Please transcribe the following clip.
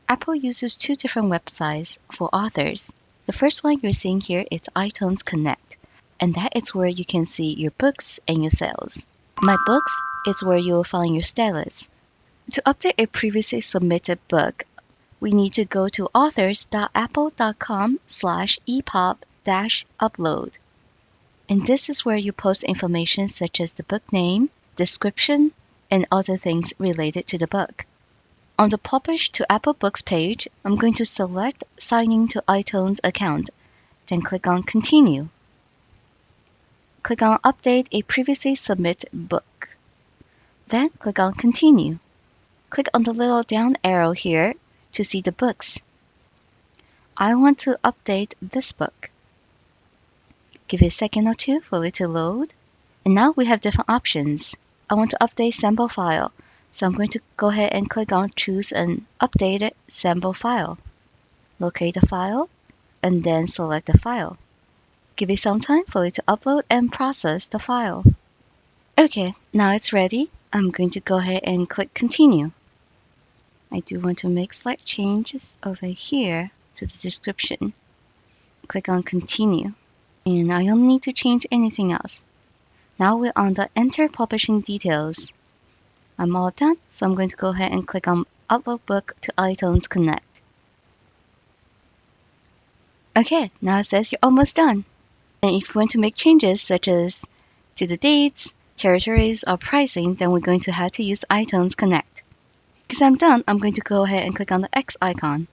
Apple uses two different websites for authors. The first one you're seeing here is iTunes Connect, and that is where you can see your books and your sales. My Books is where you'll find your status. To update a previously submitted book, we need to go to authors.apple.com/epub-upload. And this is where you post information such as the book name, description, and other things related to the book. On the Publish to Apple Books page, I'm going to select Signing to iTunes account, then click on Continue. Click on Update a previously submitted book. Then click on Continue. Click on the little down arrow here to see the books. I want to update this book. Give it a second or two for it to load. And now we have different options. I want to update sample file, so I'm going to go ahead and click on Choose an updated sample file. Locate the file, and then select the file. Give it some time for it to upload and process the file. Okay, now it's ready. I'm going to go ahead and click Continue. I do want to make slight changes over here to the description. Click on Continue. And I don't need to change anything else. Now we're on the Enter Publishing Details. I'm all done, so I'm going to go ahead and click on Upload Book to iTunes Connect. Okay, now it says you're almost done. And if you want to make changes such as to the dates, territories, or pricing, then we're going to have to use iTunes Connect. Because I'm done, I'm going to go ahead and click on the X icon.